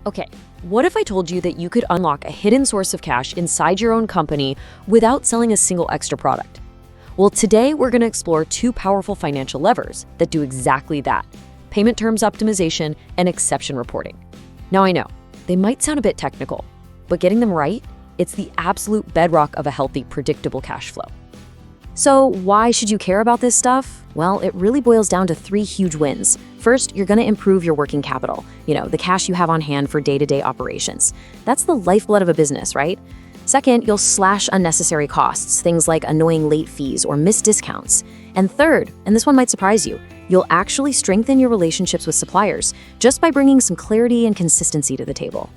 Okay, what if I told you that you could unlock a hidden source of cash inside your own company without selling a single extra product? Well, today we're going to explore two powerful financial levers that do exactly that: payment terms optimization and exception reporting. Now I know, they might sound a bit technical, but getting them right, it's the absolute bedrock of a healthy, predictable cash flow. So why should you care about this stuff? Well, it really boils down to three huge wins. First, you're going to improve your working capital, the cash you have on hand for day-to-day operations. That's the lifeblood of a business, right? Second, you'll slash unnecessary costs, things like annoying late fees or missed discounts. And third, and this one might surprise you, you'll actually strengthen your relationships with suppliers just by bringing some clarity and consistency to the table.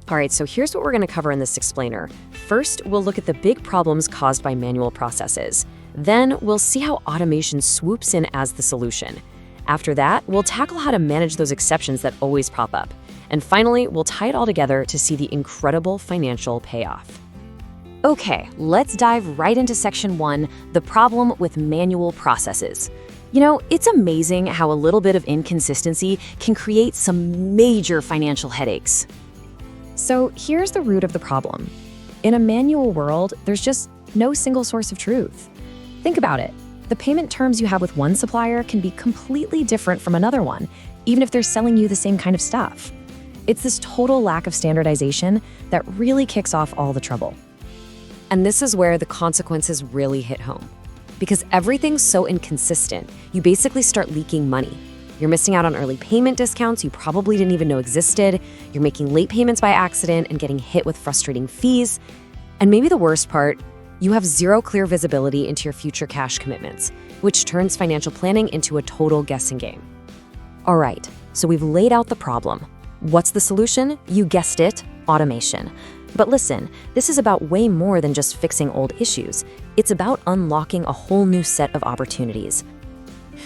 All right, so here's what we're going to cover in this explainer. First, we'll look at the big problems caused by manual processes. Then, we'll see how automation swoops in as the solution. After that, we'll tackle how to manage those exceptions that always pop up. And finally, we'll tie it all together to see the incredible financial payoff. Okay, let's dive right into section 1, the problem with manual processes. It's amazing how a little bit of inconsistency can create some major financial headaches. So here's the root of the problem. In a manual world, there's just no single source of truth. Think about it. The payment terms you have with one supplier can be completely different from another one, even if they're selling you the same kind of stuff. It's this total lack of standardization that really kicks off all the trouble. And this is where the consequences really hit home. Because everything's so inconsistent, you basically start leaking money. You're missing out on early payment discounts you probably didn't even know existed. You're making late payments by accident and getting hit with frustrating fees. And maybe the worst part, you have zero clear visibility into your future cash commitments, which turns financial planning into a total guessing game. All right, so we've laid out the problem. What's the solution? You guessed it, automation. But listen, this is about way more than just fixing old issues. It's about unlocking a whole new set of opportunities.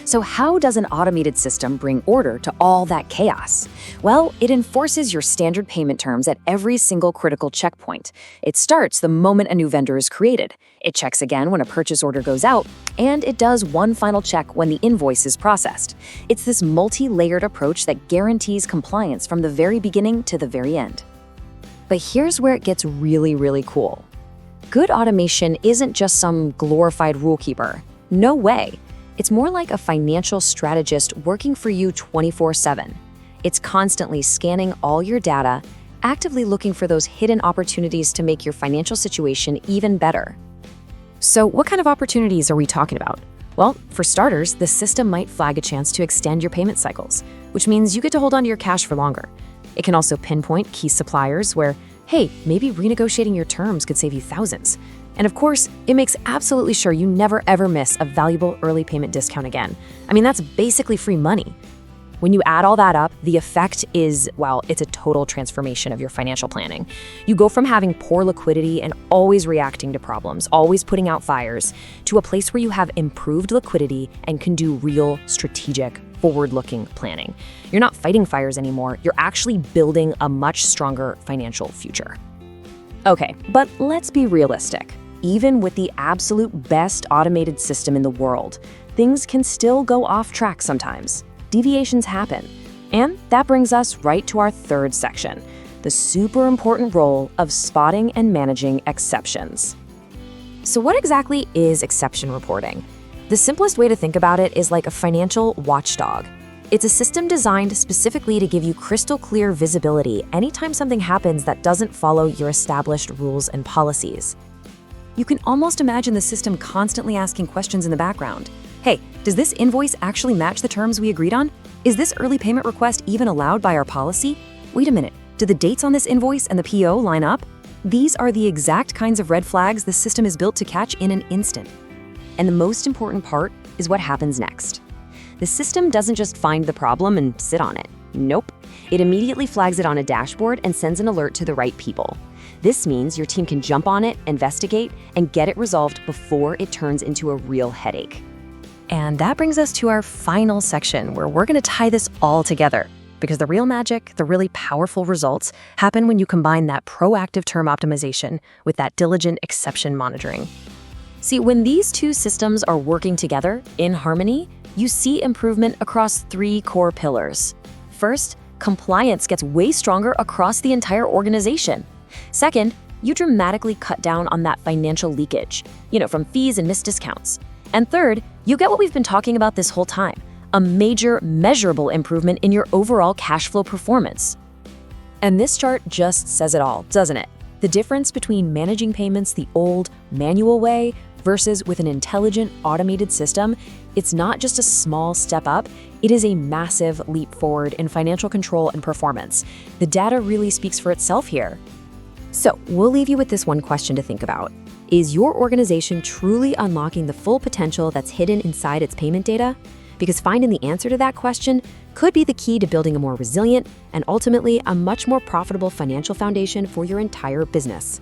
So how does an automated system bring order to all that chaos? Well, it enforces your standard payment terms at every single critical checkpoint. It starts the moment a new vendor is created. It checks again when a purchase order goes out, and it does one final check when the invoice is processed. It's this multi-layered approach that guarantees compliance from the very beginning to the very end. But here's where it gets really, really cool. Good automation isn't just some glorified rule keeper. No way. It's more like a financial strategist working for you 24/7. It's constantly scanning all your data, actively looking for those hidden opportunities to make your financial situation even better. So what kind of opportunities are we talking about? Well, for starters, the system might flag a chance to extend your payment cycles, which means you get to hold on to your cash for longer. It can also pinpoint key suppliers where, hey, maybe renegotiating your terms could save you thousands. And of course, it makes absolutely sure you never ever miss a valuable early payment discount again. I mean, that's basically free money. When you add all that up, the effect is, well, it's a total transformation of your financial planning. You go from having poor liquidity and always reacting to problems, always putting out fires, to a place where you have improved liquidity and can do real strategic, forward-looking planning. You're not fighting fires anymore, you're actually building a much stronger financial future. Okay, but let's be realistic. Even with the absolute best automated system in the world, things can still go off track sometimes. Deviations happen. And that brings us right to our third section, the super important role of spotting and managing exceptions. So what exactly is exception reporting? The simplest way to think about it is like a financial watchdog. It's a system designed specifically to give you crystal clear visibility anytime something happens that doesn't follow your established rules and policies. You can almost imagine the system constantly asking questions in the background. Hey, does this invoice actually match the terms we agreed on? Is this early payment request even allowed by our policy? Wait a minute, do the dates on this invoice and the PO line up? These are the exact kinds of red flags the system is built to catch in an instant. And the most important part is what happens next. The system doesn't just find the problem and sit on it. Nope. It immediately flags it on a dashboard and sends an alert to the right people. This means your team can jump on it, investigate, and get it resolved before it turns into a real headache. And that brings us to our final section where we're going to tie this all together. Because the real magic, the really powerful results, happen when you combine that proactive term optimization with that diligent exception monitoring. See, when these two systems are working together in harmony, you see improvement across three core pillars. First, compliance gets way stronger across the entire organization. Second, you dramatically cut down on that financial leakage, from fees and missed discounts. And third, you get what we've been talking about this whole time, a major, measurable improvement in your overall cash flow performance. And this chart just says it all, doesn't it? The difference between managing payments the old, manual way versus with an intelligent, automated system, it's not just a small step up, it is a massive leap forward in financial control and performance. The data really speaks for itself here. So, we'll leave you with this one question to think about. Is your organization truly unlocking the full potential that's hidden inside its payment data? Because finding the answer to that question could be the key to building a more resilient and ultimately a much more profitable financial foundation for your entire business.